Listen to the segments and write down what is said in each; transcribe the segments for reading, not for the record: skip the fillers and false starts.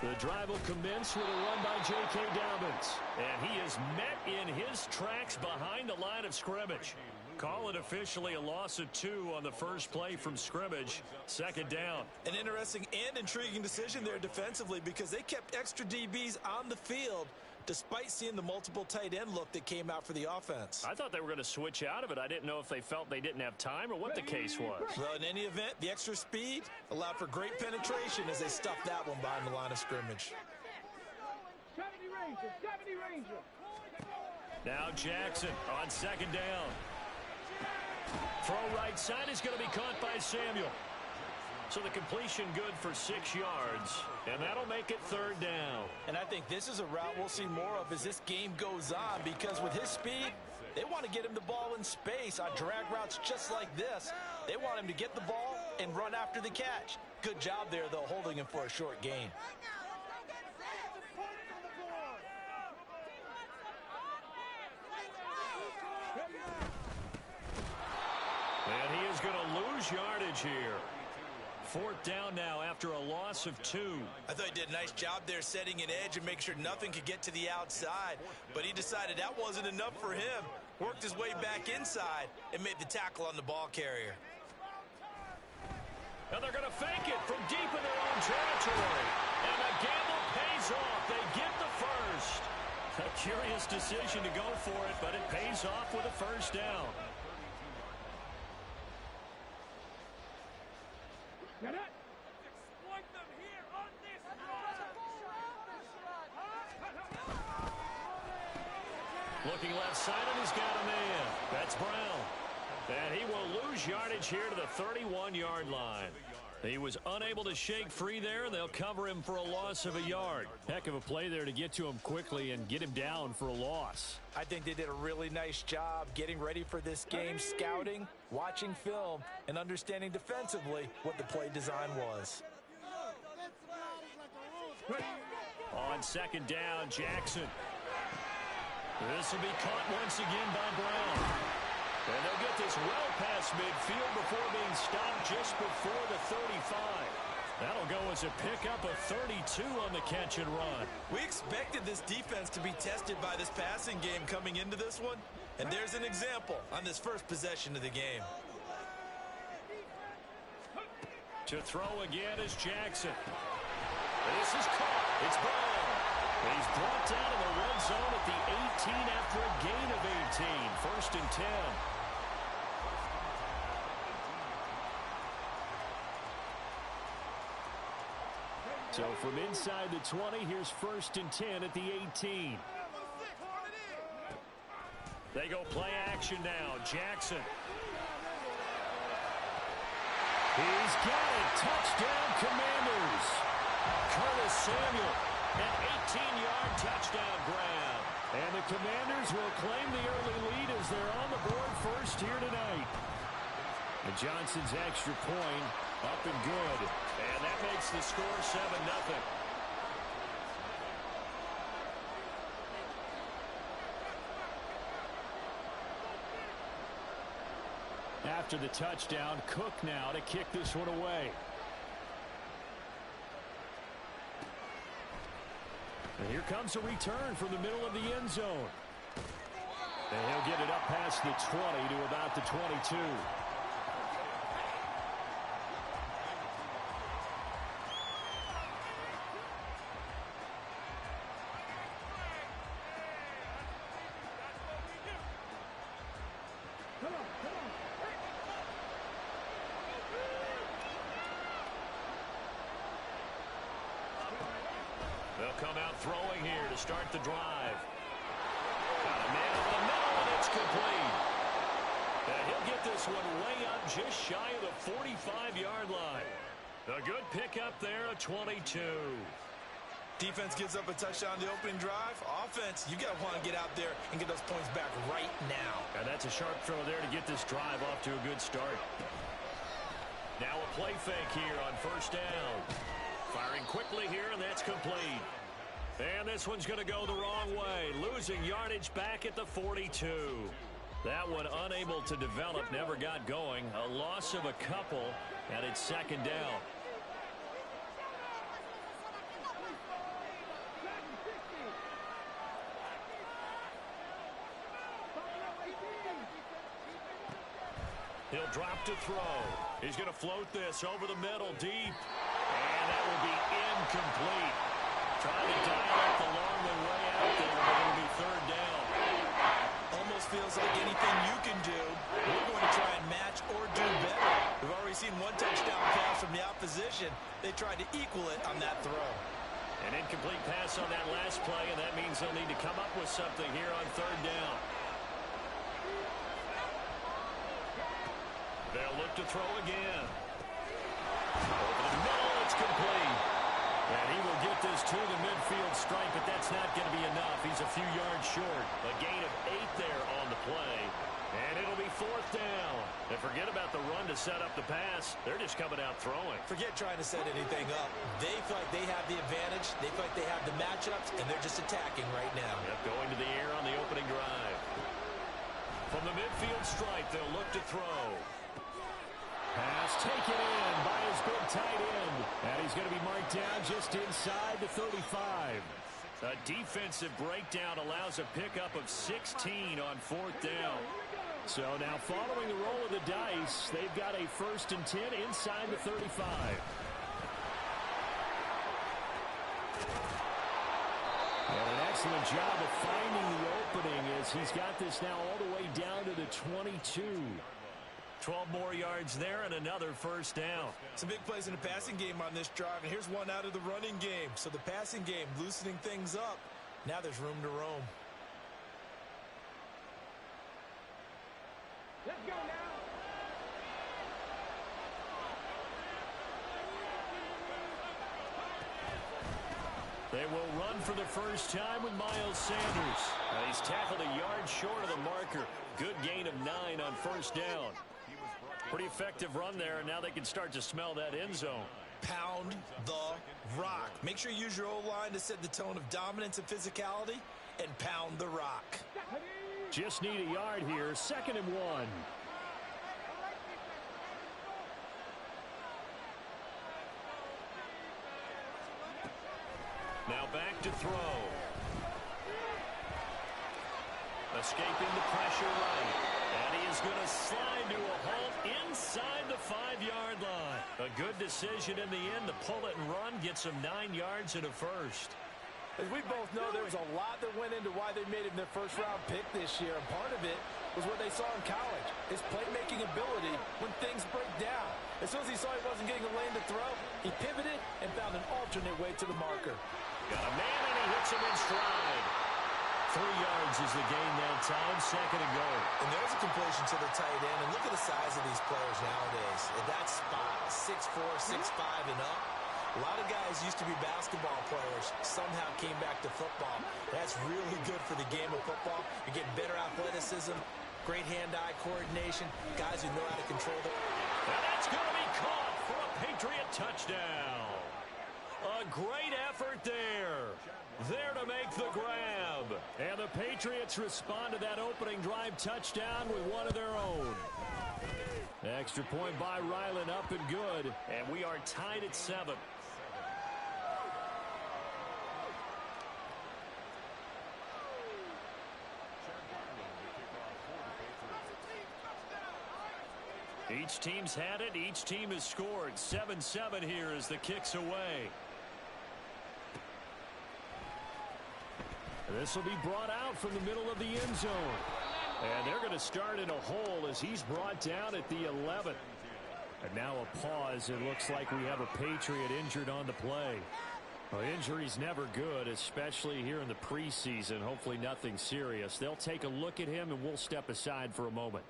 The drive will commence with a run by J.K. Dobbins. And he is met in his tracks behind the line of scrimmage. Call it officially a loss of 2 on the first play from scrimmage. Second down. An interesting and intriguing decision there defensively because they kept extra DBs on the field despite seeing the multiple tight end look that came out for the offense. I thought they were going to switch out of it. I didn't know if they felt they didn't have time or what the case was. Well, in any event, the extra speed allowed for great penetration as they stuffed that one behind the line of scrimmage. Now Jackson on second down. Throw right side is going to be caught by Samuel. So the completion good for 6 yards, and that'll make it third down. And I think this is a route we'll see more of as this game goes on because with his speed, they want to get him the ball in space on drag routes just like this. They want him to get the ball and run after the catch. Good job there, though, holding him for a short gain. And he is going to lose yardage here. Fourth down now after a loss of 2. I thought he did a nice job there setting an edge and make sure nothing could get to the outside. But he decided that wasn't enough for him. Worked his way back inside and made the tackle on the ball carrier. And they're going to fake it from deep in their own territory. And the gamble pays off. They get the first. A curious decision to go for it, but it pays off with a first down. Exploit them here on this Looking left side, and he's got a man. That's Brown. And he will lose yardage here to the 31-yard line. He was unable to shake free there, and they'll cover him for a loss of a yard. Heck of a play there to get to him quickly and get him down for a loss. I think they did a really nice job getting ready for this game, scouting, watching film, and understanding defensively what the play design was. On second down, Jackson. This will be caught once again by Brown. And they'll get this well past midfield before being stopped just before the 35. That'll go as a pickup of 32 on the catch and run. We expected this defense to be tested by this passing game coming into this one. And there's an example on this first possession of the game. To throw again is Jackson. This is caught. It's Brown. He's brought down in the red zone at the 18 after a gain of 18. First and 10. So from inside the 20, here's first and 10 at the 18. They go play action now. Jackson. He's got it. Touchdown, Commanders. Curtis Samuel, an 18-yard touchdown grab. And the Commanders will claim the early lead as they're on the board first here tonight. And Johnson's extra point up and good. And that makes the score 7-0. After the touchdown, Cook now to kick this one away. And here comes a return from the middle of the end zone. And he'll get it up past the 20 to about the 22. They'll come out throwing here to start the drive. Got a man in the middle, and it's complete. And he'll get this one way up just shy of the 45-yard line. A good pickup there, a 22. Defense gives up a touchdown on the opening drive. Offense, you got to want to get out there and get those points back right now. And that's a sharp throw there to get this drive off to a good start. Now a play fake here on first down. Firing quickly here, and that's complete. And this one's going to go the wrong way, losing yardage back at the 42. That one unable to develop, never got going. A loss of a couple, and it's second down. He'll drop to throw. He's going to float this over the middle deep. And that will be incomplete. Trying to dial up the long way out there, but it'll be third down. Almost feels like anything you can do, we're going to try and match or do better. We've already seen one touchdown pass from the opposition. They tried to equal it on that throw. An incomplete pass on that last play, and that means they'll need to come up with something here on third down. They'll look to throw again. Over the middle, it's complete. And he will get this to the midfield stripe, but that's not going to be enough. He's a few yards short. A gain of 8 there on the play. And it'll be fourth down. And forget about the run to set up the pass. They're just coming out throwing. Forget trying to set anything up. They feel like they have the advantage. They feel like they have the matchups, and they're just attacking right now. Yep, going to the air on the opening drive. From the midfield stripe, they'll look to throw. Pass taken in by his big tight end. And he's going to be marked down just inside the 35. A defensive breakdown allows a pickup of 16 on fourth down. So now following the roll of the dice, they've got a 1st and 10 inside the 35. And an excellent job of finding the opening as he's got this now all the way down to the 22. 12 more yards there and another 1st down. Some big plays in the passing game on this drive, and here's one out of the running game. So the passing game loosening things up. Now there's room to roam. Let's go now. They will run for the first time with Miles Sanders. He's tackled a yard short of the marker. Good gain of 9 on 1st down. Pretty effective run there, and now they can start to smell that end zone. Pound the rock. Make sure you use your O-line to set the tone of dominance and physicality, and pound the rock. Just need a yard here. 2nd and 1. Now back to throw. Escaping the pressure right. And he is going to slide to a halt inside the 5-yard line. A good decision in the end to pull it and run. Gets him 9 yards and a 1st. As we both know, there was a lot that went into why they made him their first-round pick this year. And part of it was what they saw in college, his playmaking ability when things break down. As soon as he saw he wasn't getting a lane to throw, he pivoted and found an alternate way to the marker. Got a man, and he hits him in stride. 3 yards is the gain that time, 2nd and goal. And there's a completion to the tight end. And look at the size of these players nowadays. At that spot, 6'4", 6'5", and up. A lot of guys used to be basketball players, somehow came back to football. That's really good for the game of football. You're getting better athleticism, great hand-eye coordination, guys who know how to control them. And that's going to be caught for a Patriot touchdown. A great effort there. There to make the grab. And the Patriots respond to that opening drive touchdown with one of their own. Extra point by Ryland, up and good. And we are tied at 7. Each team's had it. Each team has scored. 7-7 here as the kick's away. This will be brought out from the middle of the end zone. And they're going to start in a hole as he's brought down at the 11. And now a pause. It looks like we have a Patriot injured on the play. Well, injury's never good, especially here in the preseason. Hopefully nothing serious. They'll take a look at him, and we'll step aside for a moment.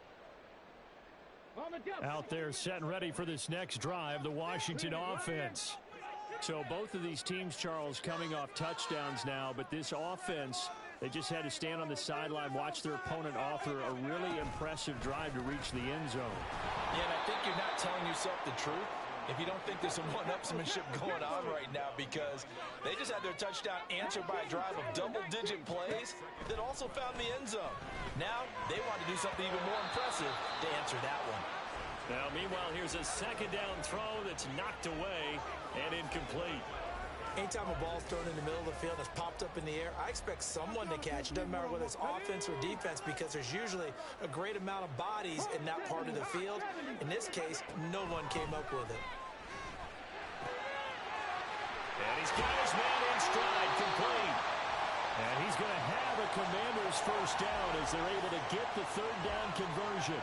Out there set and ready for this next drive, the Washington offense. So both of these teams, Charles, coming off touchdowns now, but this offense, they just had to stand on the sideline, watch their opponent author a really impressive drive to reach the end zone. Yeah, and I think you're not telling yourself the truth if you don't think there's some one-upsmanship going on right now, because they just had their touchdown answered by a drive of double-digit plays that also found the end zone. Now they want to do something even more impressive to answer that one. Now, meanwhile, here's a second down throw that's knocked away and incomplete. Anytime a ball's thrown in the middle of the field, it's popped up in the air, I expect someone to catch. It doesn't matter whether it's offense or defense, because there's usually a great amount of bodies in that part of the field. In this case, no one came up with it. And he's got his man in stride, complete. And he's going to have a Commanders first down as they're able to get the third down conversion.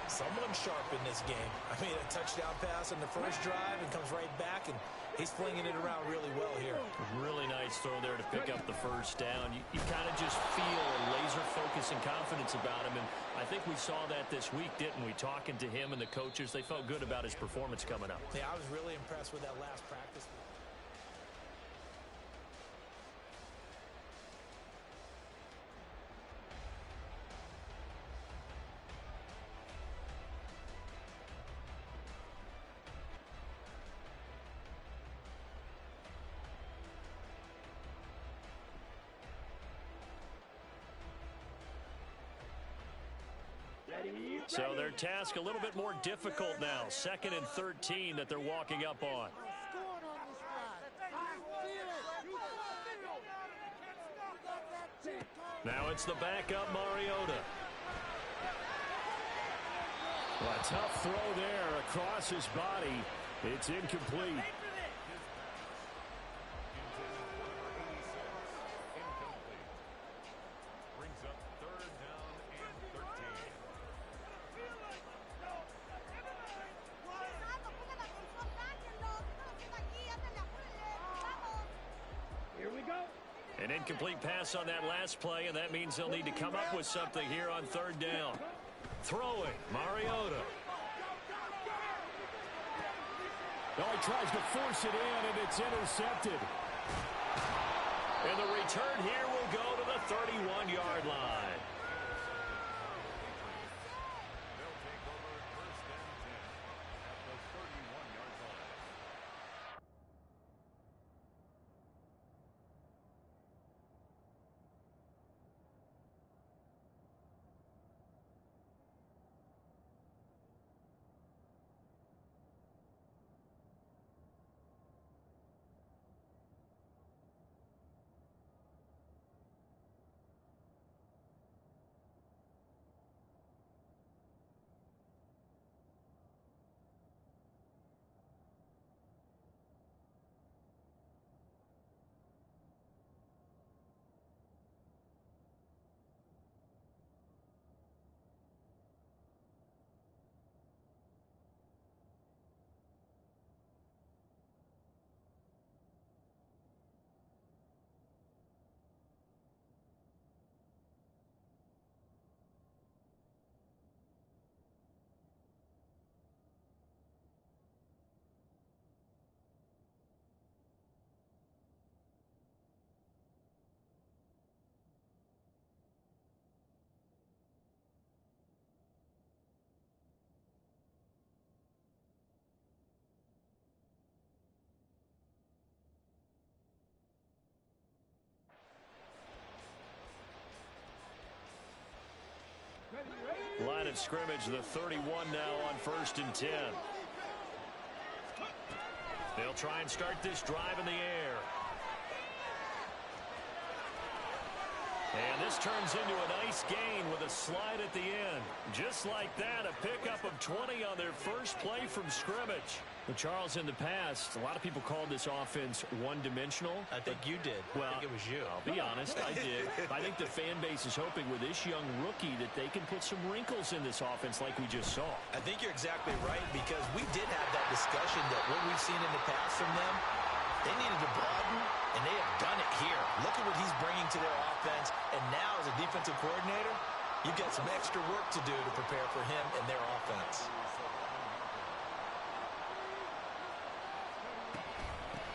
Someone sharp in this game. I mean, a touchdown pass on the first drive and comes right back, and he's flinging it around really well here. Really nice throw there to pick up the first down. You kind of just feel a laser focus and confidence about him, and I think we saw that this week, didn't we? Talking to him and the coaches, they felt good about his performance coming up. Yeah, I was really impressed with that last practice. So their task a little bit more difficult now. 2nd and 13 that they're walking up on. Now it's the backup Mariota. Well, a tough throw there across his body. It's incomplete. An incomplete pass on that last play, and that means they'll need to come up with something here on 3rd down. Throwing, Mariota. Oh, he tries to force it in, and it's intercepted. And the return here will go to the 31-yard line. Line of scrimmage, the 31 now on 1st and 10. They'll try and start this drive in the air. And this turns into a nice gain with a slide at the end. Just like that, a pickup of 20 on their first play from scrimmage. But Charles, in the past, a lot of people called this offense one-dimensional. I think you did. Well, I think it was you. I'll be honest, I did. I think the fan base is hoping with this young rookie that they can put some wrinkles in this offense like we just saw. I think you're exactly right, because we did have that discussion that what we've seen in the past from them, they needed to broaden, and they have done it here. Look at what he's bringing to their offense, and now as a defensive coordinator, you've got some extra work to do to prepare for him and their offense.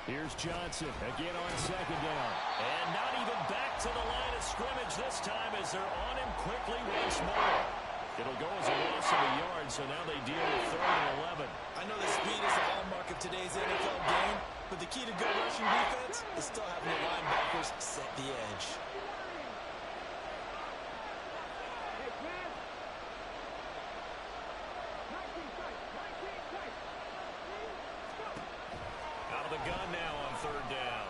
Here's Johnson again on 2nd down. And not even back to the line of scrimmage this time as they're on him quickly once more. It'll go as a loss of a yard, so now they deal with 3rd and 11. I I know the speed is the hallmark of today's NFL game, but the key to good rushing defense is still having your linebackers set the edge. Out of the gun now on third down.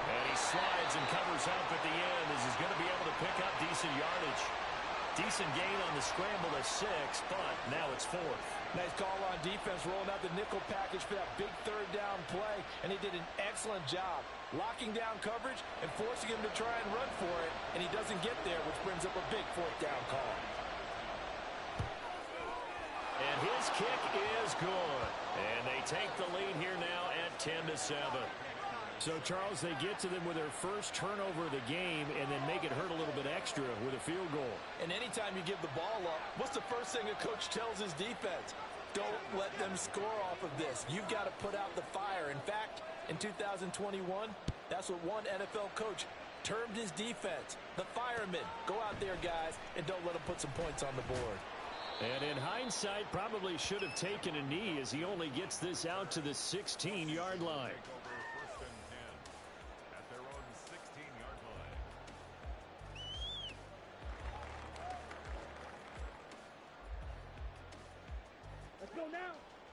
And he slides and covers up at the end as he's going to be able to pick up decent yardage. Decent gain on the scramble to 6, but now it's 4th. Nice call on defense, rolling out the nickel package for that big third down play, and he did an excellent job locking down coverage and forcing him to try and run for it, and he doesn't get there, which brings up a big 4th down call. And his kick is good. And they take the lead here now at 10-7. So, Charles, they get to them with their first turnover of the game and then make it hurt a little bit extra with a field goal. And anytime you give the ball up, what's the first thing a coach tells his defense? Don't let them score off of this. You've got to put out the fire. In fact, in 2021, that's what one NFL coach termed his defense. The firemen. Go out there, guys, and don't let them put some points on the board. And in hindsight, probably should have taken a knee as he only gets this out to the 16-yard line.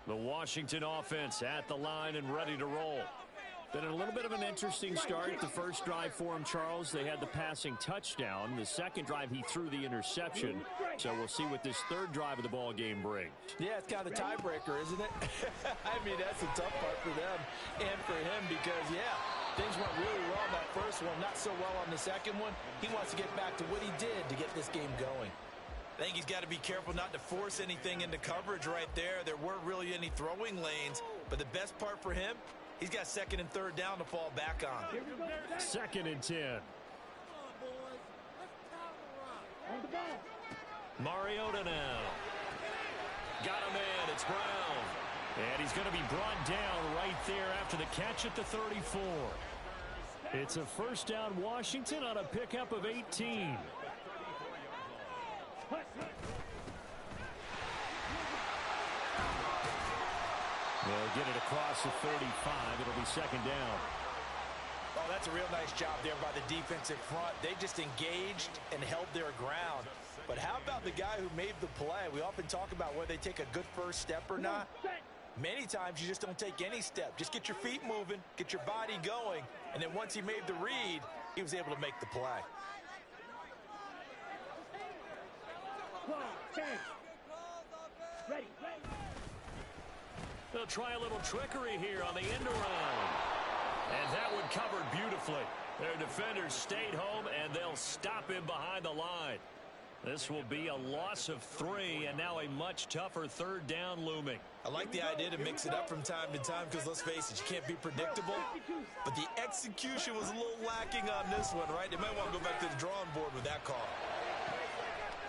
The Washington offense at the line and ready to roll. Been a little bit of an interesting start. The first drive for him, Charles, they had the passing touchdown. The second drive, he threw the interception. So we'll see what this third drive of the ball game brings. Yeah, it's kind of a tiebreaker, isn't it? I mean, that's a tough part for them and for him because, yeah, things went really well on that first one, not so well on the second one. He wants to get back to what he did to get this game going. I think he's got to be careful not to force anything into coverage right there. There weren't really any throwing lanes, but the best part for him, he's got second and third down to fall back on. 2nd and 10. Mariota now. Got a man. It's Brown. And he's going to be brought down right there after the catch at the 34. It's a first down Washington on a pickup of 18. They'll get it across the 35. It'll be second down. Oh, that's a real nice job there by the defensive front. They just engaged and held their ground. But how about the guy who made the play? We often talk about whether they take a good first step or not. Many times you just don't take any step. Just get your feet moving, get your body going, and then once he made the read, he was able to make the play. They'll try a little trickery here on the end around. And that one covered beautifully. Their defenders stayed home, and they'll stop him behind the line. This will be a loss of 3, and now a much tougher third down looming. I like the idea to mix it up from time to time because, let's face it, you can't be predictable. But the execution was a little lacking on this one, right? They might want to go back to the drawing board with that call.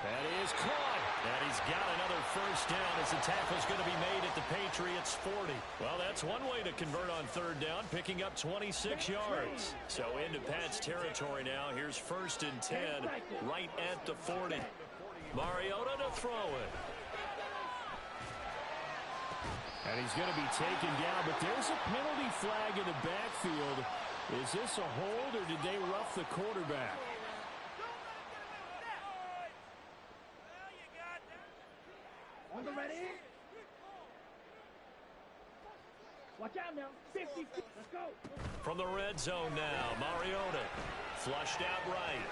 That is caught. And he's got another first down as the tackle's going to be made at the Patriots' 40. Well, that's one way to convert on third down, picking up 26 yards. So into Pat's territory now. Here's 1st and 10 right at the 40. Mariota to throw it. And he's going to be taken down, but there's a penalty flag in the backfield. Is this a hold or did they rough the quarterback? Ready? Watch out now. 50. Let's go. From the red zone now, Mariota flushed out right.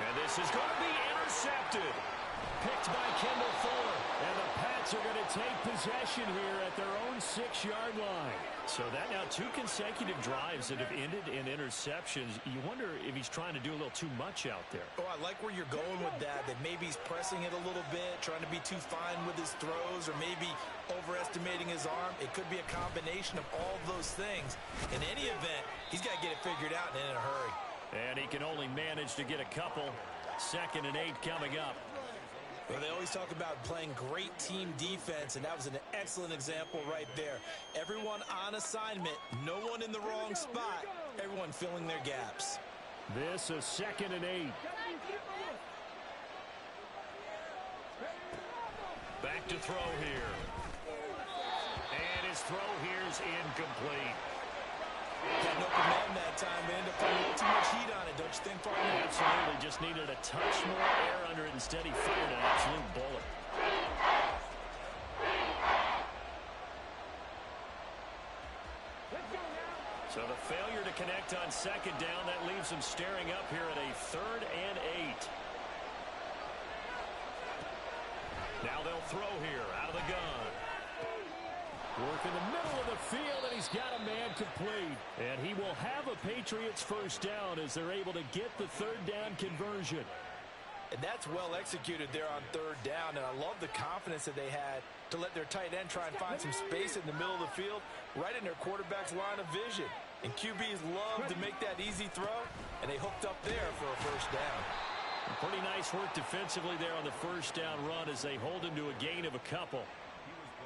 And this is going to be intercepted. Picked by Kendall Fuller. And the Pats are going to take possession here at their own 6-yard line. So that now 2 consecutive drives that have ended in interceptions. You wonder if he's trying to do a little too much out there. Oh, I like where you're going with that maybe he's pressing it a little bit, trying to be too fine with his throws, or maybe overestimating his arm. It could be a combination of all those things. In any event, he's got to get it figured out and in a hurry. And he can only manage to get a couple. 2nd and 8 coming up. Well, they always talk about playing great team defense, and that was an excellent example right there. Everyone on assignment, no one in the wrong spot, everyone filling their gaps. This is 2nd and 8. Back to throw here. And his throw here's incomplete. Got no command that time, but ended up putting a little too much heat on it, don't you think, partner? Absolutely. Just needed a touch more air under it. Instead, he fired an absolute bullet. So the failure to connect on second down, that leaves him staring up here at a 3rd and 8. Now they'll throw here out of the gun. Work in the middle of the field, and he's got a man complete. And he will have a Patriots first down as they're able to get the 3rd down conversion. And that's well executed there on 3rd down, and I love the confidence that they had to let their tight end try and find some space in the middle of the field, right in their quarterback's line of vision. And QBs love to make that easy throw, and they hooked up there for a first down. Pretty nice work defensively there on the first down run as they hold him to a gain of a couple.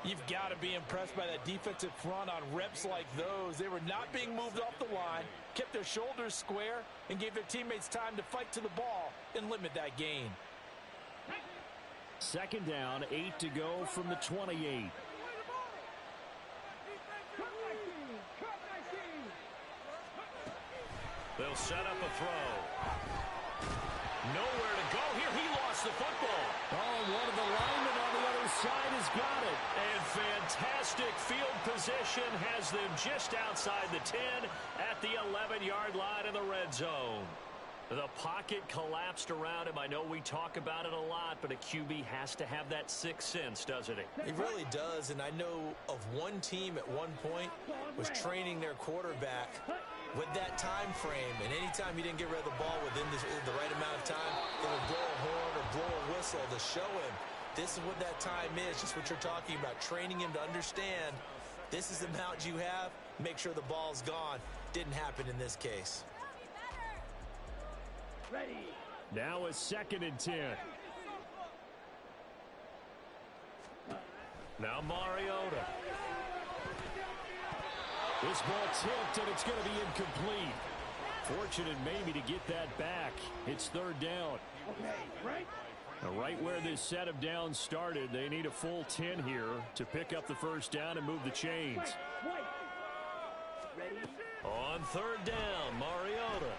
You've got to be impressed by that defensive front on reps like those. They were not being moved off the line, kept their shoulders square, and gave their teammates time to fight to the ball and limit that gain. 2nd down, 8 to go from the 28. They'll set up a throw. Nowhere to go here. He lost the football. Oh, one of the linemen on the other side has got it. And fantastic field position has them just outside the 10 at the 11-yard line in the red zone. The pocket collapsed around him. I know we talk about it a lot, but a QB has to have that sixth sense, doesn't he? He really does, and I know of one team at one point was training their quarterback with that time frame, and anytime you didn't get rid of the ball within the right amount of time, they would blow a horn or blow a whistle to show him this is what that time is, just what you're talking about, training him to understand this is the amount you have, make sure the ball's gone. Didn't happen in this case. Ready. Now a 2nd and 10. Now Mariota. This ball tipped, and it's going to be incomplete. Fortunate maybe to get that back. It's 3rd down. Okay, right. Right where this set of downs started, they need a full 10 here to pick up the first down and move the chains. Ready. On 3rd down, Mariota.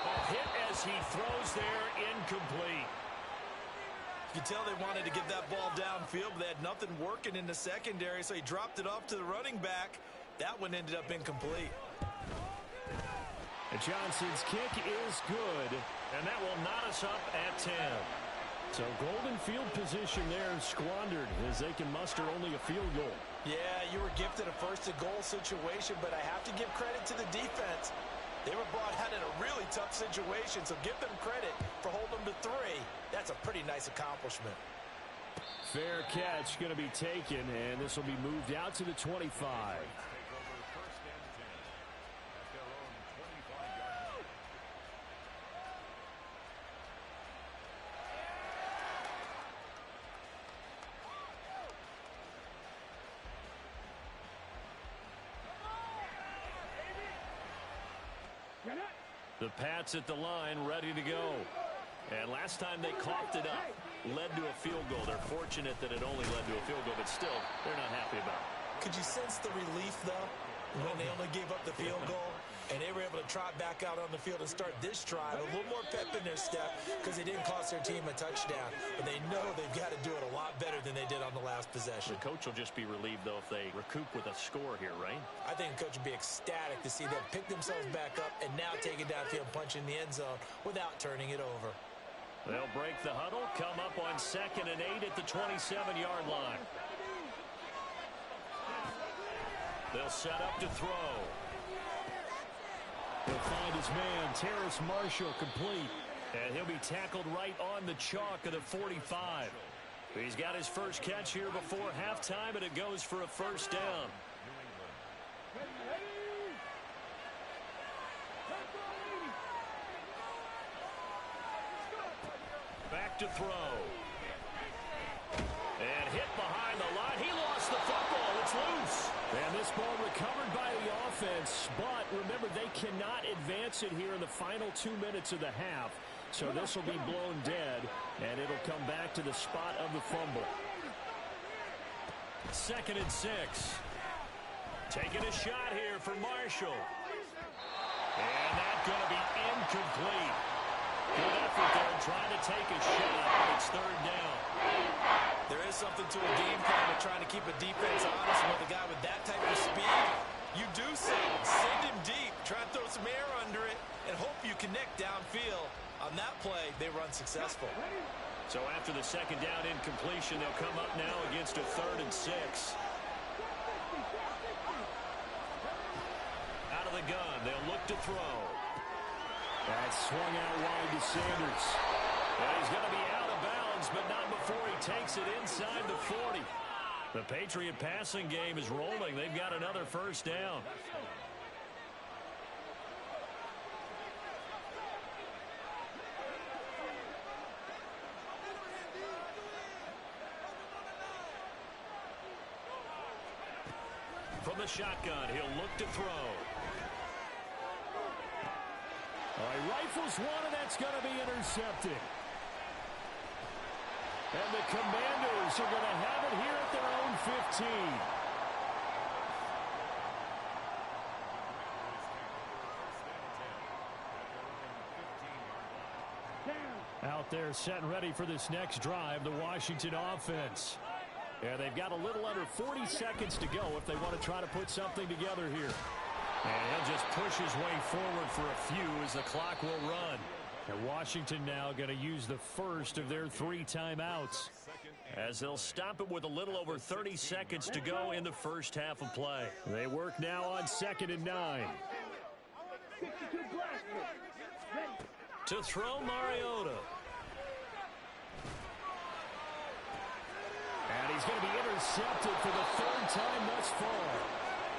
A hit as he throws there, incomplete. You can tell they wanted to get that ball downfield, but they had nothing working in the secondary, so he dropped it off to the running back. That one ended up incomplete. And Johnson's kick is good, and that will knot us up at 10. So golden field position there squandered as they can muster only a field goal. Yeah, you were gifted a first-and-goal situation, but I have to give credit to the defense. They were brought out in a really tough situation, so give them credit for holding them to 3. That's a pretty nice accomplishment. Fair catch going to be taken, and this will be moved out to the 25. The Pats at the line, ready to go. And last time they coughed it up, led to a field goal. They're fortunate that it only led to a field goal, but still, they're not happy about it. Could you sense the relief, though, when they only gave up the field goal? And they were able to trot back out on the field and start this drive. A little more pep in their step because they didn't cost their team a touchdown. But they know they've got to do it a lot better than they did on the last possession. The coach will just be relieved, though, if they recoup with a score here, right? I think the coach would be ecstatic to see them pick themselves back up and now take it downfield, punch in the end zone without turning it over. They'll break the huddle, come up on 2nd and 8 at the 27-yard line. They'll set up to throw. He'll find his man, Terrace Marshall, complete. And he'll be tackled right on the chalk of the 45. He's got his first catch here before halftime, and it goes for a first down. Back to throw. And hit behind the line. He lost the football. It's loose. And this ball recovered by the offense. But remember, they cannot advance it here in the final 2 minutes of the half. So this will be blown dead, and it'll come back to the spot of the fumble. 2nd and 6. Taking a shot here for Marshall. And that's going to be incomplete. Good effort there trying to take a shot, but it's 3rd down. There is something to a game plan of trying to keep a defense honest with a guy with that type of speed. You do send him deep, try and throw some air under it, and hope you connect downfield. On that play, they run successful. So after the 2nd down incompletion, they'll come up now against a 3rd and 6. Out of the gun, they'll look to throw. That's swung out wide to Sanders. And he's going to be out of bounds, but not before he takes it inside the 40. The Patriot passing game is rolling. They've got another 1st down. From the shotgun, he'll look to throw. He rifles one, and that's going to be intercepted. And the Commanders are going to have it here at their own 15. Out there set and ready for this next drive, the Washington offense. And they've got a little under 40 seconds to go if they want to try to put something together here. And he'll just push his way forward for a few as the clock will run. And Washington now going to use the first of their 3 timeouts, as they'll stop it with a little over 30 seconds to go in the first half of play. They work now on 2nd and 9. To throw, Mariota. And he's going to be intercepted for the 3rd time thus far.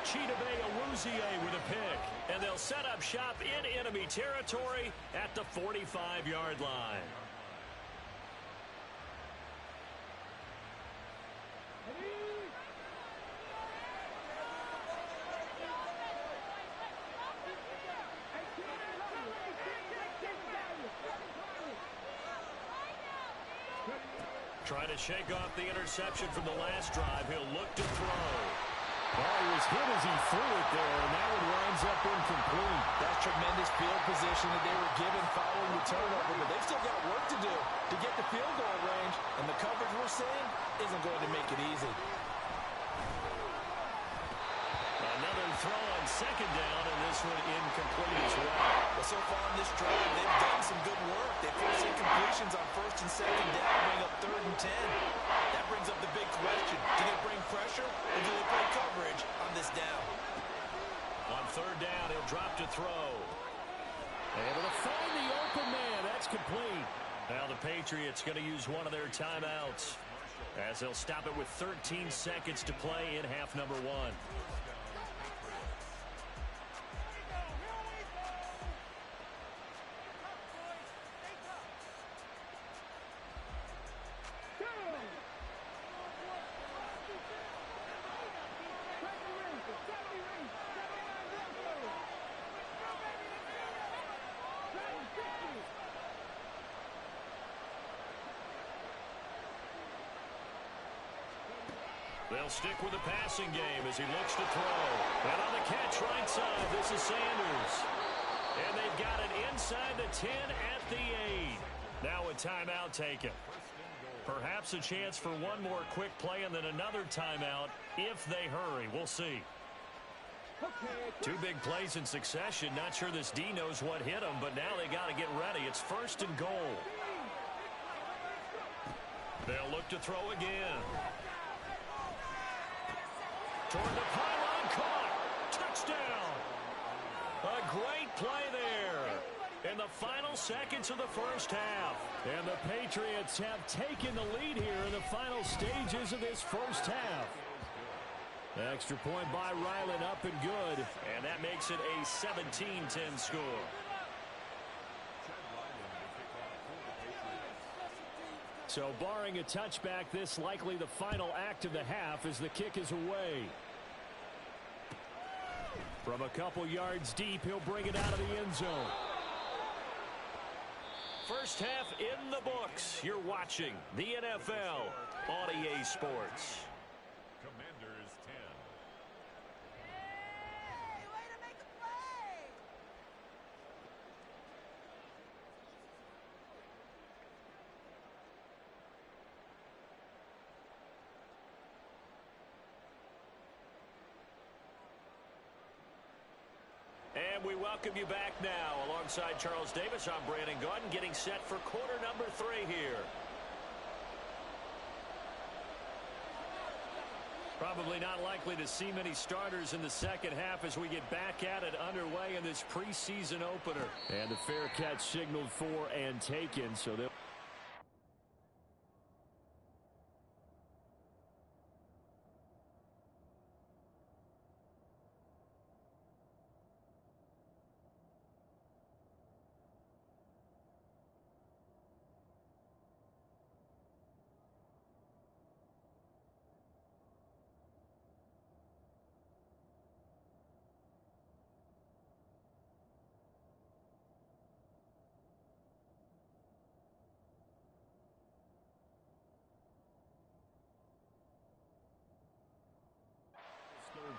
Chidobe Awuzie with a pick. And they'll set up shop in enemy territory at the 45-yard line. Trying to shake off the interception from the last drive. He'll look to throw. Well, he was hit as he threw it there, and that one winds up incomplete. That's tremendous field position that they were given following the turnover, but they've still got work to do to get the field goal range, and the coverage we're seeing isn't going to make it easy. Another throw on 2nd down, and this one incomplete as well. Well, so far in this drive, they've done some good work. They forced incompletions on 1st and 2nd down, bring up 3rd and 10. That brings up the big question. Do they bring pressure, or do they play coverage on this down? On 3rd down, he'll drop to throw. Able to find the open man. That's complete. Now the Patriots going to use one of their timeouts, as they'll stop it with 13 seconds to play in half number 1. They'll stick with the passing game as he looks to throw. And on the catch right side, this is Sanders. And they've got it inside the 10 at the 8. Now a timeout taken. Perhaps a chance for one more quick play and then another timeout if they hurry. We'll see. 2 big plays in succession. Not sure this D knows what hit him, but now they got to get ready. It's 1st and goal. They'll look to throw again. Toward the pylon, caught. Touchdown. A great play there in the final seconds of the first half. And the Patriots have taken the lead here in the final stages of this first half. Extra point by Ryland, up and good. And that makes it a 17-10 score. So barring a touchback, this likely the final act of the half as the kick is away. From a couple yards deep, he'll bring it out of the end zone. First half in the books. You're watching the NFL on EA Sports. Commanders 10. Hey, way to make a play! And we welcome you back now. Alongside Charles Davis, I'm Brandon Gaudin, getting set for quarter number 3 here. Probably not likely to see many starters in the second half as we get back at it underway in this preseason opener. And the fair catch signaled for and taken, so they'll...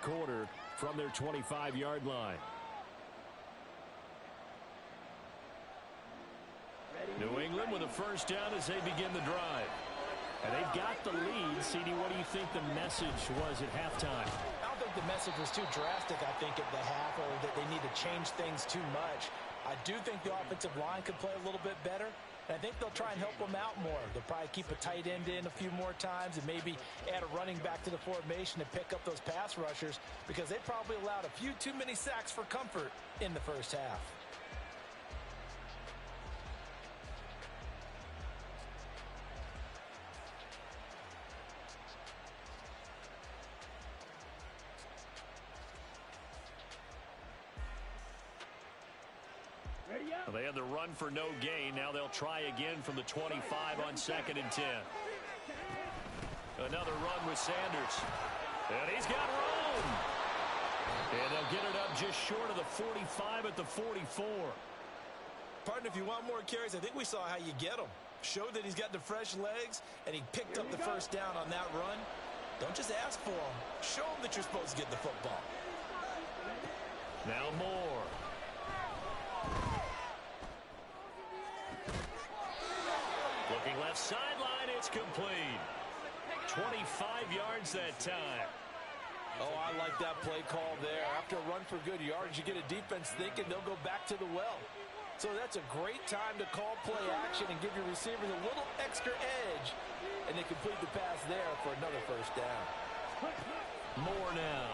quarter from their 25-yard line. New England with a first down as they begin the drive. And they've got the lead. CD, what do you think the message was at halftime? I don't think the message was too drastic, I think, at the half, or that they need to change things too much. I do think the offensive line could play a little bit better. And I think they'll try and help them out more. They'll probably keep a tight end in a few more times and maybe add a running back to the formation to pick up those pass rushers, because they probably allowed a few too many sacks for comfort in the first half. They had the run for no gain. Now they'll try again from the 25 on 2nd and 10. Another run with Sanders. And he's got room. And they'll get it up just short of the 45 at the 44. Partner, if you want more carries, I think we saw how you get them. Showed that he's got the fresh legs, and he picked up the first down on that run. Don't just ask for them. Show them that you're supposed to get the football. Now Moore. Looking left sideline, it's complete. 25 yards that time. Oh, I like that play call there. After a run for good yards, you get a defense thinking they'll go back to the well. So that's a great time to call play action and give your receivers a little extra edge. And they complete the pass there for another first down. Moore now.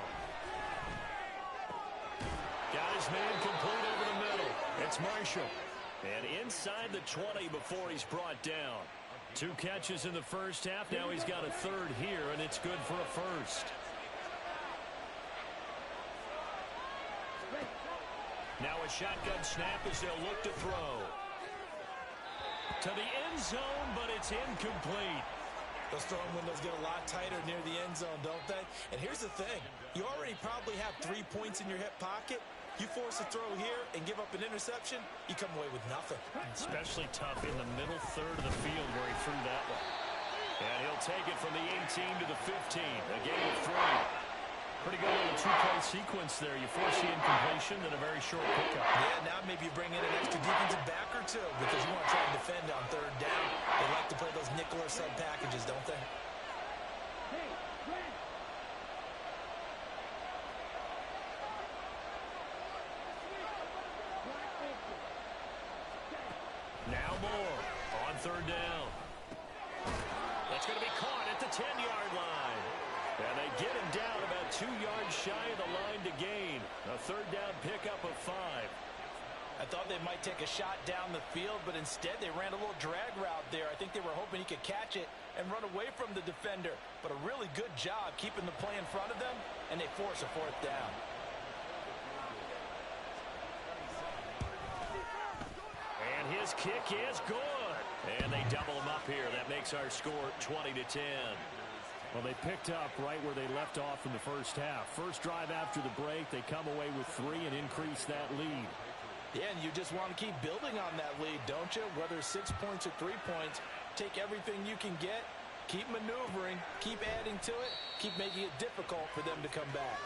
Got his man complete over the middle. It's Marshall. And inside the 20 before he's brought down. 2 catches in the first half. Now he's got a third here, and it's good for a first. Now a shotgun snap as they'll look to throw. To the end zone, but it's incomplete. Those throwing windows get a lot tighter near the end zone, don't they? And here's the thing. You already probably have 3 points in your hip pocket. You force a throw here and give up an interception, you come away with nothing. Especially tough in the middle third of the field where he threw that one. And he'll take it from the 18 to the 15. A gain of 3. Pretty good little 2-play sequence there. You force the incompletion, then a very short pickup. Yeah, now maybe you bring in an extra defensive back or 2 because you want to try and defend on 3rd down. They like to play those nickel or sub packages, don't they? Now Moore on 3rd down. That's going to be caught at the 10-yard line. And they get him down about 2 yards shy of the line to gain. A 3rd down pickup of 5. I thought they might take a shot down the field, but instead they ran a little drag route there. I think they were hoping he could catch it and run away from the defender. But a really good job keeping the play in front of them, and they force a 4th down. And his kick is good. And they double him up here. That makes our score 20-10. Well, they picked up right where they left off in the first half. First drive after the break, they come away with 3 and increase that lead. Yeah, and you just want to keep building on that lead, don't you? Whether 6 points or 3 points, take everything you can get, keep maneuvering, keep adding to it, keep making it difficult for them to come back.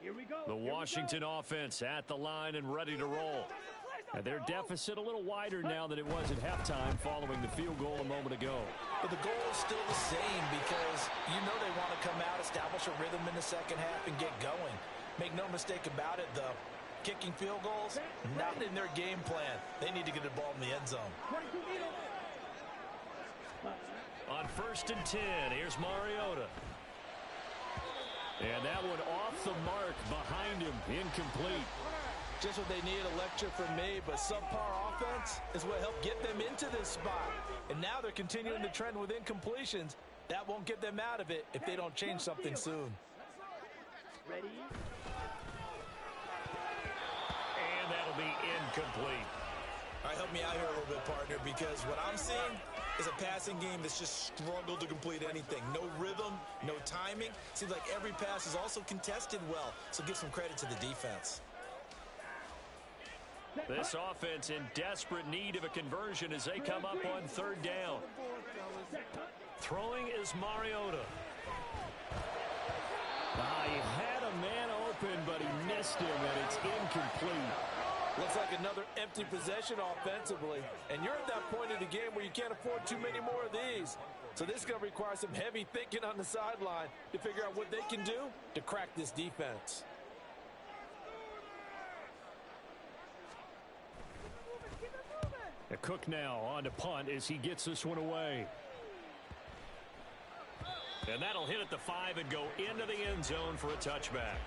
Here we go. The Washington offense at the line and ready to roll. And their deficit a little wider now than it was at halftime following the field goal a moment ago. But the goal is still the same because you know they want to come out, establish a rhythm in the second half, and get going. Make no mistake about it, though. Kicking field goals, not in their game plan. They need to get the ball in the end zone. On 1st and 10, here's Mariota. And that one off the mark behind him, incomplete. Just what they need, a lecture from me, but subpar offense is what helped get them into this spot. And now they're continuing the trend with incompletions. That won't get them out of it if they don't change something soon. Ready? And that'll be incomplete. All right, help me out here a little bit, partner, because what I'm seeing is a passing game that's just struggled to complete anything. No rhythm, no timing. Seems like every pass is also contested well, so give some credit to the defense. This offense in desperate need of a conversion as they come up on 3rd down. Throwing is Mariota. He had a man open, but he missed him, and it's incomplete. Looks like another empty possession offensively. And you're at that point in the game where you can't afford too many more of these. So this is going to require some heavy thinking on the sideline to figure out what they can do to crack this defense. Cook now on to punt as he gets this one away. And that'll hit at the 5 and go into the end zone for a touchback.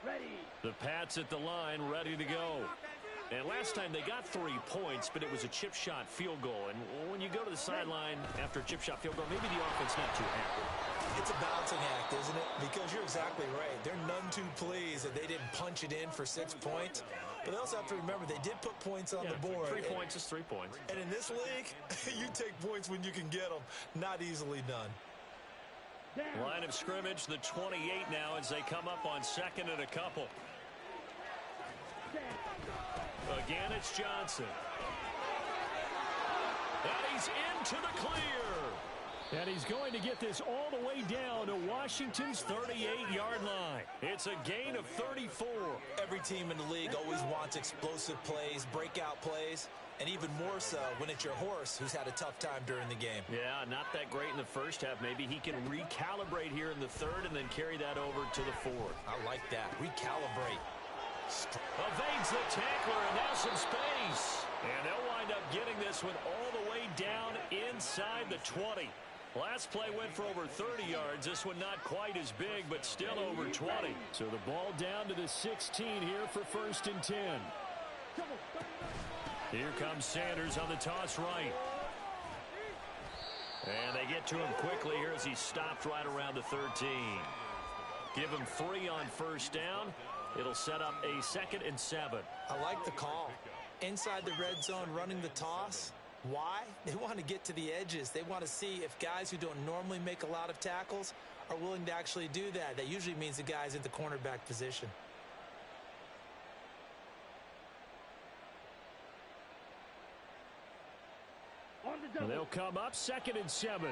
Ready. The Pats at the line, ready to go. And last time they got 3 points, but it was a chip shot field goal. And when you go to the sideline after a chip shot field goal, maybe the offense not too happy. It's a balancing act, isn't it? Because you're exactly right. They're none too pleased that they didn't punch it in for 6 points. But they also have to remember they did put points on the board. 3 points is 3 points. And in this league, you take points when you can get them. Not easily done. Line of scrimmage, the 28 now as they come up on 2nd and a couple. Again, it's Johnson. And he's into the clear. And he's going to get this all the way down to Washington's 38-yard line. It's a gain of 34. Every team in the league always wants explosive plays, breakout plays, and even more so when it's your horse who's had a tough time during the game. Yeah, not that great in the first half. Maybe he can recalibrate here in the 3rd and then carry that over to the 4th. I like that. Recalibrate. Evades the tackler, and now some space. And they'll wind up getting this one all the way down inside the 20. Last play went for over 30 yards. This one not quite as big, but still over 20. So the ball down to the 16 here for 1st and 10. Here comes Sanders on the toss right. And they get to him quickly here as he stopped right around the 13. Give him 3 on 1st down. It'll set up a 2nd and 7. I like the call. Inside the red zone running the toss. Why? They want to get to the edges. They want to see if guys who don't normally make a lot of tackles are willing to actually do that. That usually means the guy's in the cornerback position. They'll come up 2nd and 7.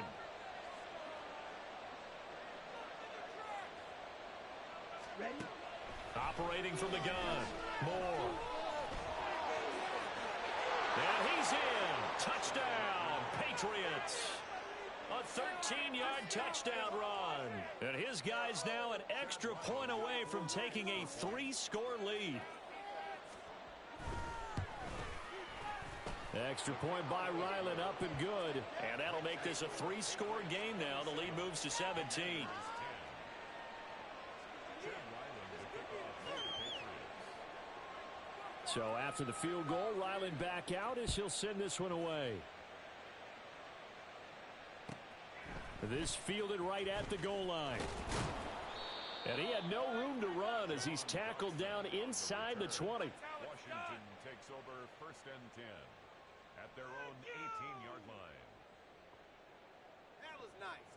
Ready? Operating from the gun. Moore. And he's in. Touchdown, Patriots. A 13-yard touchdown run. And his guys now an extra point away from taking a 3-score lead. Extra point by Ryland, up and good. And that'll make this a 3-score game now. The lead moves to 17. So after the field goal, Ryland back out as he'll send this one away. This fielded right at the goal line. And he had no room to run as he's tackled down inside the 20. Washington takes over 1st and 10 at their own 18-yard line. That was nice.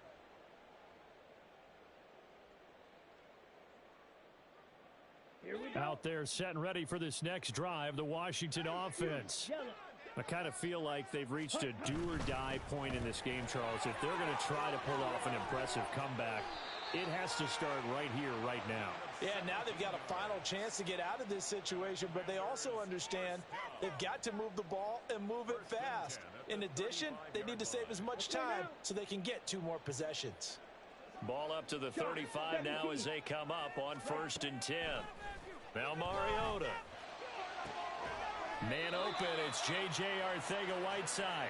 Here we go. Out there set and ready for this next drive, the Washington offense. I kind of feel like they've reached a do-or-die point in this game, Charles. If they're going to try to pull off an impressive comeback, it has to start right here, right now. Yeah, now they've got a final chance to get out of this situation, but they also understand they've got to move the ball and move it fast. In addition, they need to save as much time so they can get 2 more possessions. Ball up to the 35 now as they come up on 1st and 10. Now Mariota. Man open, it's J.J. Arcega-Whiteside.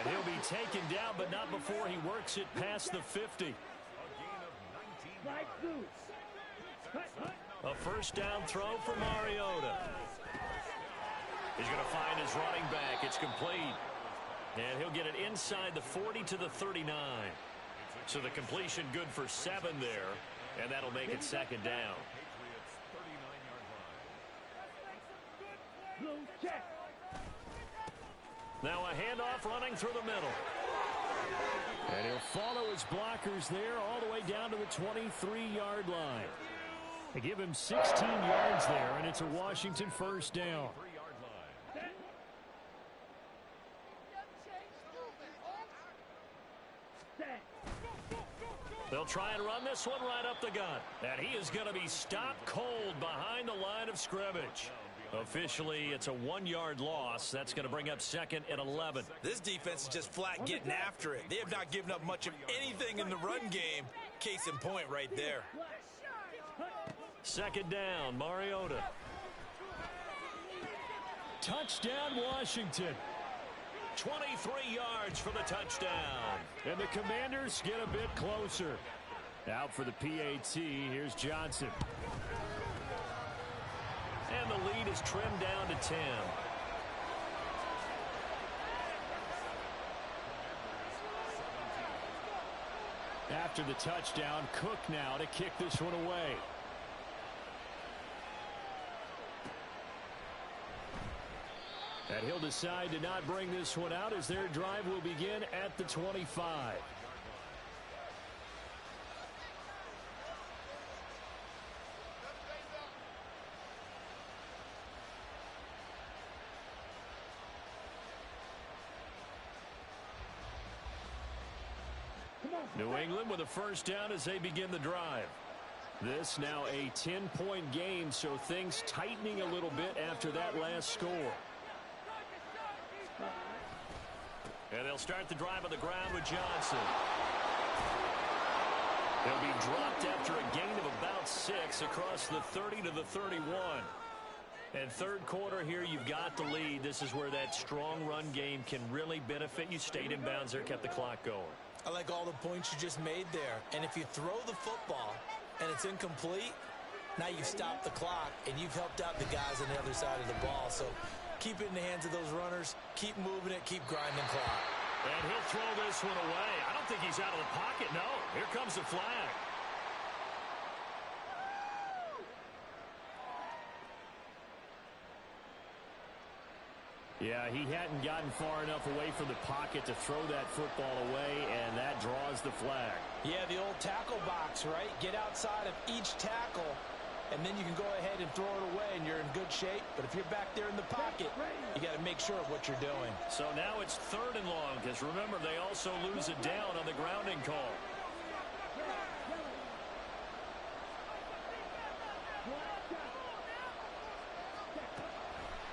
And he'll be taken down, but not before he works it past the 50. A 1st down throw for Mariota. He's going to find his running back. It's complete. And he'll get it inside the 40 to the 39. So the completion good for 7 there. And that'll make it 2nd down. Now a handoff running through the middle. And he'll follow his blockers there all the way down to the 23-yard line. They give him 16 yards there, and it's a Washington 1st down. They'll try and run this one right up the gut. And he is going to be stopped cold behind the line of scrimmage. Officially, it's a 1-yard loss. That's going to bring up 2nd and 11. This defense is just flat getting after it. They have not given up much of anything in the run game. Case in point right there. 2nd down, Mariota. Touchdown, Washington. 23 yards for the touchdown. And the Commanders get a bit closer. Out for the PAT, here's Johnson. And the lead is trimmed down to 10. After the touchdown, Cook now to kick this one away. And he'll decide to not bring this one out as their drive will begin at the 25. New England with a 1st down as they begin the drive. This now a 10-point game, so things tightening a little bit after that last score. And they'll start the drive on the ground with Johnson. They'll be dropped after a gain of about 6 across the 30 to the 31. And 3rd quarter here, you've got the lead. This is where that strong run game can really benefit you. Stayed in bounds there, kept the clock going. I like all the points you just made there. And if you throw the football and it's incomplete, now you stop the clock and you've helped out the guys on the other side of the ball. So keep it in the hands of those runners. Keep moving it. Keep grinding clock. And he'll throw this one away. I don't think he's out of the pocket. No, here comes the flag. Yeah, he hadn't gotten far enough away from the pocket to throw that football away, and that draws the flag. Yeah, the old tackle box, right? Get outside of each tackle, and then you can go ahead and throw it away, and you're in good shape. But if you're back there in the pocket, you got to make sure of what you're doing. So now it's 3rd and long, because remember, they also lose it down on the grounding call.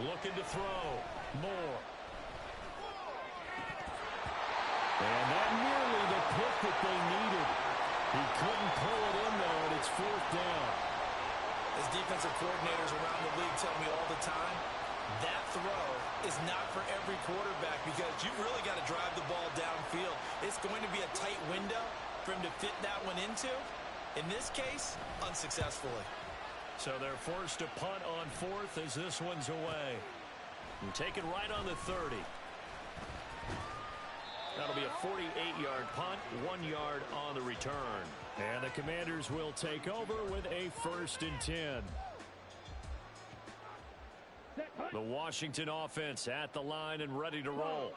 Looking to throw. Moore. And that nearly the pick that they needed. He couldn't pull it in there, and it's 4th down. As defensive coordinators around the league tell me all the time, that throw is not for every quarterback because you've really got to drive the ball downfield. It's going to be a tight window for him to fit that one into. In this case, unsuccessfully. So they're forced to punt on 4th as this one's away. And take it right on the 30. That'll be a 48-yard punt, 1 yard on the return. And the Commanders will take over with a 1st and 10. The Washington offense at the line and ready to roll.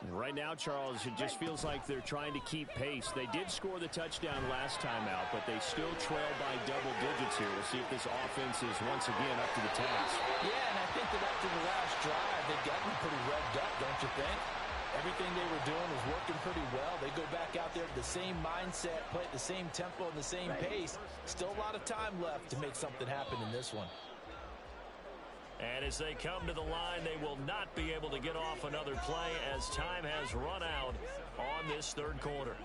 And right now, Charles, it just feels like they're trying to keep pace. They did score the touchdown last time out, but they still trail by double digits here. We'll see if this offense is once again up to the task. Yeah, and I think that after the last drive, they've gotten pretty revved up, don't you think? Everything they were doing was working pretty well. They go back out there with the same mindset, play at the same tempo and the same pace. Still a lot of time left to make something happen in this one. And as they come to the line, they will not be able to get off another play as time has run out on this 3rd quarter.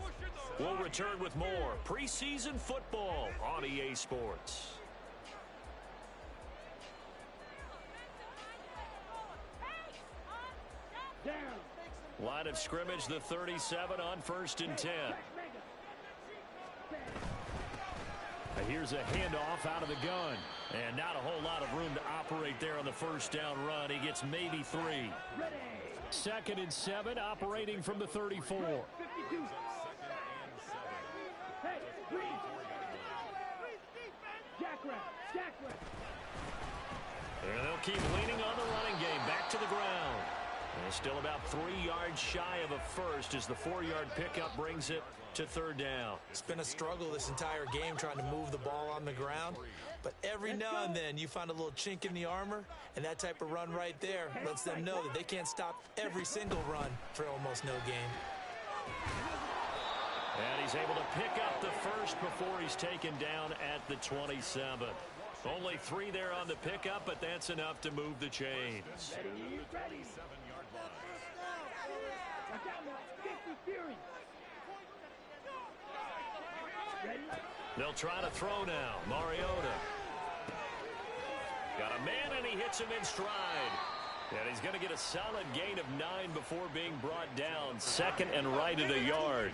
We'll return with more preseason football on EA Sports. Line of scrimmage, the 37 on 1st and 10. Here's a handoff out of the gun. And not a whole lot of room to operate there on the 1st down run. He gets maybe 3. 2nd and 7, operating from the 34. And they'll keep leaning on the running game. Back to the ground. And still about 3 yards shy of a first as the 4-yard pickup brings it to 3rd down. It's been a struggle this entire game trying to move the ball on the ground. But every now and then you find a little chink in the armor, and that type of run right there lets them know that they can't stop every single run for almost no gain. And he's able to pick up the first before he's taken down at the 27. Only 3 there on the pickup, but that's enough to move the chains. They'll try to throw now. Mariota. Got a man, and he hits him in stride. And he's going to get a solid gain of 9 before being brought down. 2nd and right at a yard.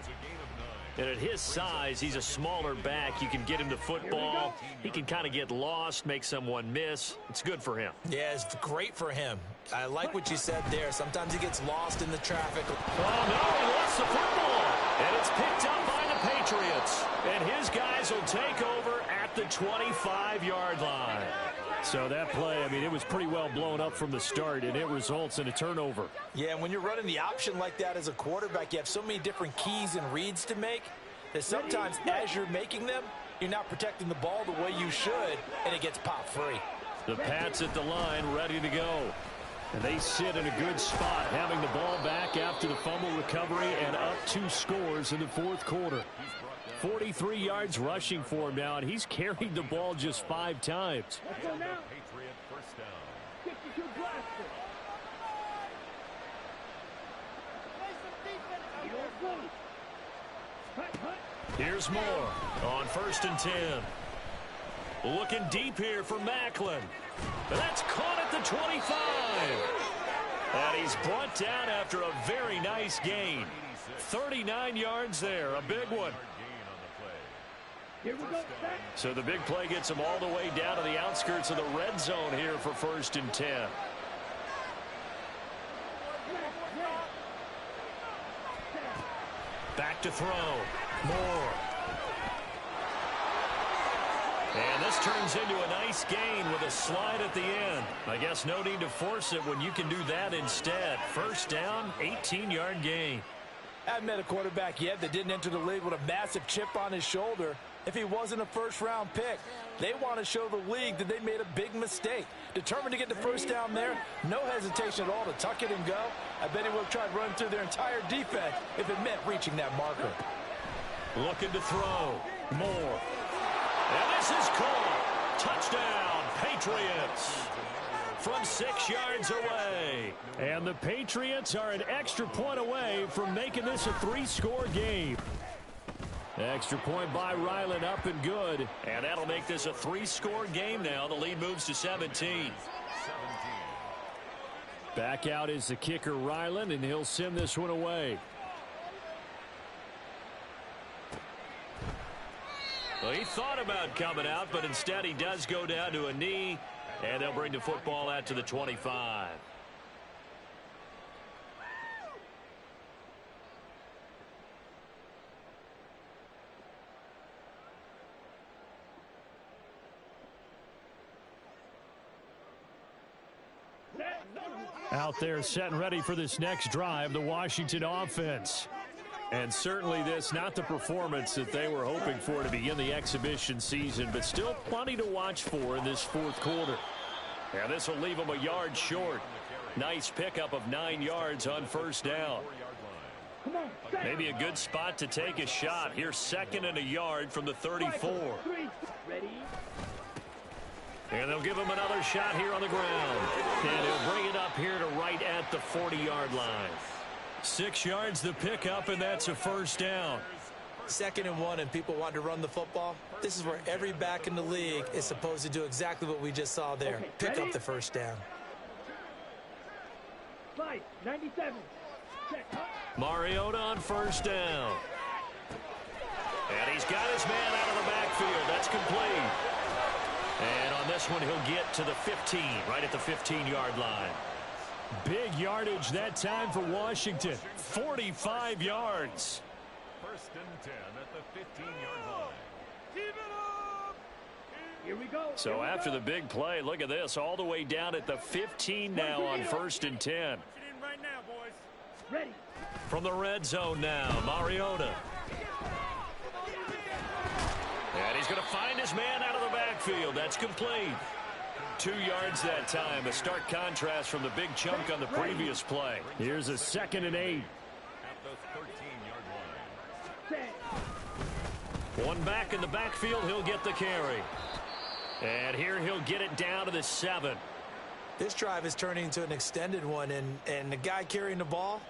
And at his size, he's a smaller back. You can get him to football. He can kind of get lost, make someone miss. It's good for him. Yeah, it's great for him. I like what you said there. Sometimes he gets lost in the traffic. Oh, no, he lost the football. And it's picked up by the Patriots. And his guys will take over at the 25-yard line. So that play, I mean, it was pretty well blown up from the start, and it results in a turnover. Yeah, and when you're running the option like that as a quarterback, you have so many different keys and reads to make that sometimes as you're making them, you're not protecting the ball the way you should, and it gets popped free. The Pats at the line ready to go. And they sit in a good spot, having the ball back after the fumble recovery and up 2 scores in the 4th quarter. 43 yards rushing for him now, and he's carried the ball just 5 times. Here's more on 1st and 10. Looking deep here for Macklin. That's caught at the 25. And he's brought down after a very nice gain. 39 yards there, a big one. So the big play gets him all the way down to the outskirts of the red zone here for 1st and 10. Back to throw. More. And this turns into a nice gain with a slide at the end. I guess no need to force it when you can do that instead. 1st down, 18-yard gain. I haven't met a quarterback yet that didn't enter the league with a massive chip on his shoulder if he wasn't a 1st-round pick. They want to show the league that they made a big mistake. Determined to get the 1st down there, no hesitation at all to tuck it and go. I bet he would have tried running through their entire defense if it meant reaching that marker. Looking to throw. More. And this is caught. Touchdown, Patriots. From 6 yards away. And the Patriots are an extra point away from making this a 3-score game. Extra point by Ryland, up and good. And that'll make this a 3-score game now. The lead moves to 17. Back out is the kicker, Ryland, and he'll send this one away. Well, he thought about coming out, but instead he does go down to a knee, and they'll bring the football out to the 25. Out there setting ready for this next drive, the Washington offense. And certainly this, not the performance that they were hoping for to begin the exhibition season, but still plenty to watch for in this fourth quarter. And this will leave them a yard short. Nice pickup of 9 yards on first down. Maybe a good spot to take a shot. Here's 2nd and a yard from the 34. And they'll give him another shot here on the ground. And he'll bring it up here to right at the 40-yard line. 6 yards the pickup, and that's a first down. 2nd and 1, and people want to run the football. This is where every back in the league is supposed to do exactly what we just saw there. Pick up the first down. 97. Mariota on first down. And he's got his man out of the backfield. That's complete. And on this one, he'll get to the 15, right at the 15-yard line. Big yardage that time for Washington. 45 yards. 1st and 10 at the 15-yard line. Keep it up. Here we go. So after the big play, look at this, all the way down at the 15 now on 1st and 10. Right now, boys. Ready. From the red zone now, Mariota. And he's going to find his man out of the backfield. That's complete. 2 yards that time. A stark contrast from the big chunk on the previous play. Here's a 2nd and 8. At the 13-yard line. One back in the backfield. He'll get the carry. And here he'll get it down to the 7. This drive is turning into an extended one, and the guy carrying the ball,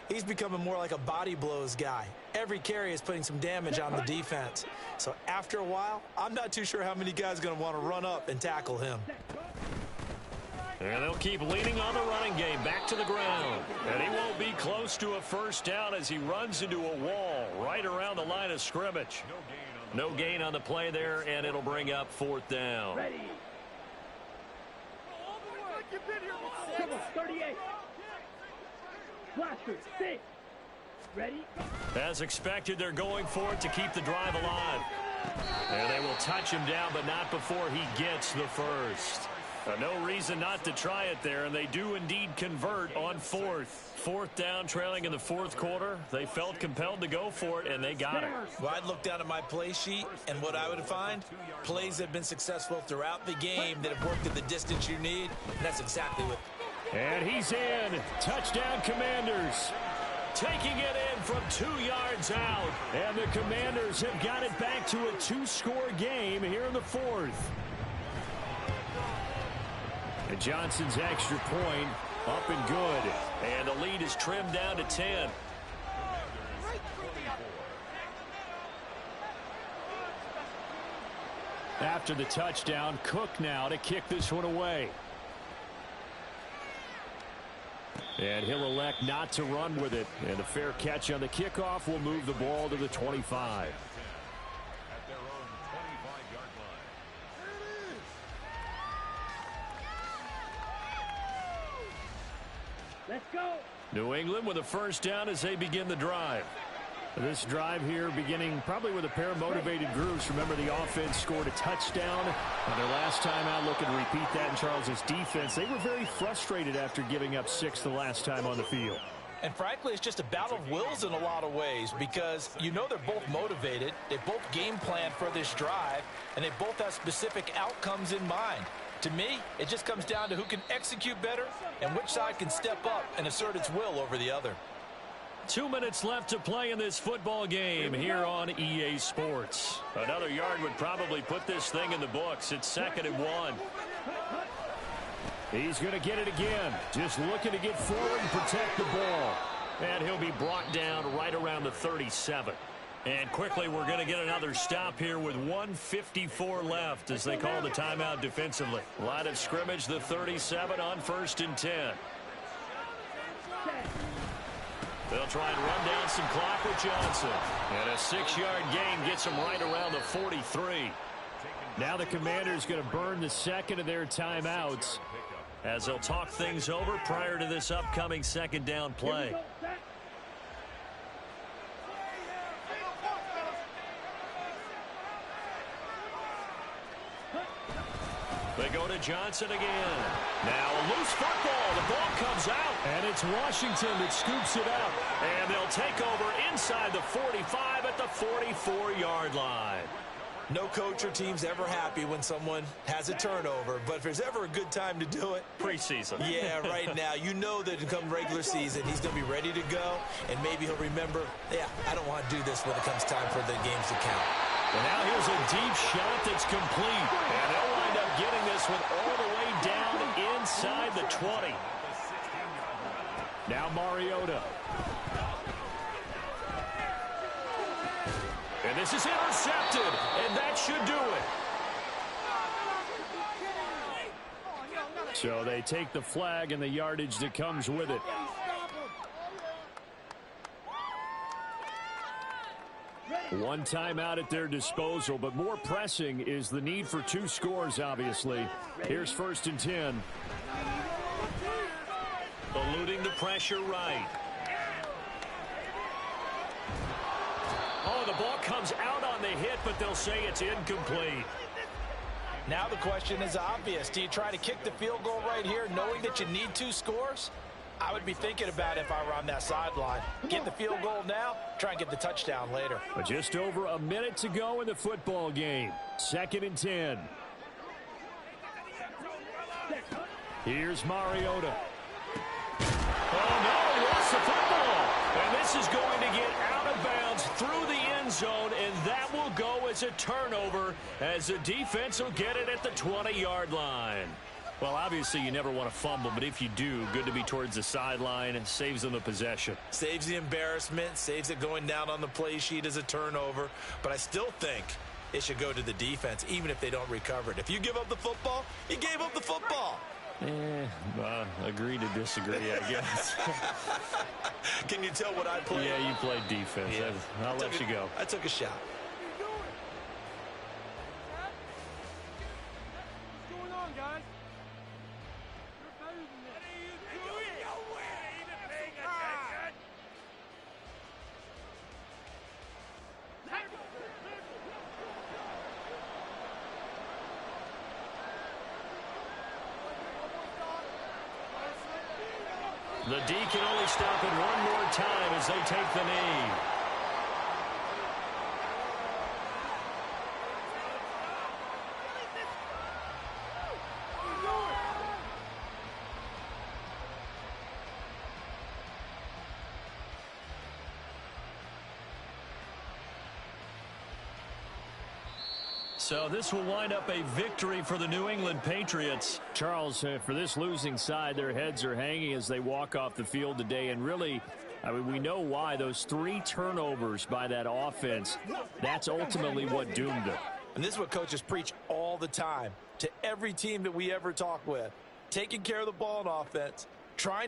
he's becoming more like a body blows guy. Every carry is putting some damage on the defense. So after a while, I'm not too sure how many guys are going to want to run up and tackle him. And they'll keep leaning on the running game back to the ground. And he won't be close to a first down as he runs into a wall right around the line of scrimmage. No gain on the play there, and it'll bring up 4th down. Ready. Come on, 38. Blaster, 6. Ready? As expected, they're going for it to keep the drive alive. And they will touch him down, but not before he gets the first. No reason not to try it there, and they do indeed convert on 4th. 4th down, trailing in the 4th quarter. They felt compelled to go for it, and they got it. Well, I'd look down at my play sheet, and what I would find, plays that have been successful throughout the game that have worked at the distance you need, and that's exactly what. And he's in. Touchdown, Commanders. Taking it in from 2 yards out. And the Commanders have got it back to a 2-score game here in the 4th. And Johnson's extra point up and good. And the lead is trimmed down to 10. After the touchdown, Cook now to kick this one away. And he'll elect not to run with it. And the fair catch on the kickoff will move the ball to the 25. At their own 25-yard line. Let's go. New England with a first down as they begin the drive. This drive here beginning probably with a pair of motivated groups. Remember, the offense scored a touchdown on their last time out. Looking to repeat that in Charles's defense. They were very frustrated after giving up 6 the last time on the field. And frankly, it's just a battle of wills in a lot of ways because you know they're both motivated. They both game plan for this drive, and they both have specific outcomes in mind. To me, it just comes down to who can execute better and which side can step up and assert its will over the other. 2 minutes left to play in this football game here on EA Sports. Another yard would probably put this thing in the books. It's 2nd and 1. He's going to get it again. Just looking to get forward and protect the ball. And he'll be brought down right around the 37. And quickly, we're going to get another stop here with 1:54 left as they call the timeout defensively. Line of scrimmage, the 37 on 1st and 10. They'll try and run down some clock with Johnson. And a 6-yard gain gets them right around the 43. Now the Commanders going to burn the 2nd of their timeouts as they'll talk things over prior to this upcoming 2nd down play. They go to Johnson again. Now a loose football. The ball comes out. And it's Washington that scoops it out. And they'll take over inside the 45 at the 44-yard line. No coach or team's ever happy when someone has a turnover, but if there's ever a good time to do it, preseason. Yeah, right now. You know that come regular season, he's going to be ready to go, and maybe he'll remember, yeah, I don't want to do this when it comes time for the games to count. And now here's a deep shot that's complete. And they'll wind up getting this one all the way down inside the 20. Now Mariota. And this is intercepted, and that should do it. So they take the flag and the yardage that comes with it. One timeout at their disposal, but more pressing is the need for 2 scores, obviously. Here's 1st and 10. Eluding the pressure right. Oh, the ball comes out on the hit, but they'll say it's incomplete. Now the question is obvious. Do you try to kick the field goal right here knowing that you need 2 scores? I would be thinking about it if I were on that sideline. Get the field goal now, try and get the touchdown later. But just over a minute to go in the football game. 2nd and 10. Here's Mariota. Oh, no, he lost the football. And this is going to get out of bounds through the end zone, and that will go as a turnover as the defense will get it at the 20-yard line. Well, obviously, you never want to fumble, but if you do, good to be towards the sideline. It saves them the possession. Saves the embarrassment, saves it going down on the play sheet as a turnover. But I still think it should go to the defense, even if they don't recover it. If you give up the football, you gave up the football. Agree to disagree, I guess. Can you tell what I played? Yeah, you played defense. Yeah. I'll let you go. I took a shot. What's going on, guys? The D can only stop it one more time as they take the knee. So this will wind up a victory for the New England Patriots. Charles, for this losing side, their heads are hanging as they walk off the field today. And really, I mean, we know why. Those 3 turnovers by that offense, that's ultimately what doomed them. And this is what coaches preach all the time to every team that we ever talk with. Taking care of the ball in offense, trying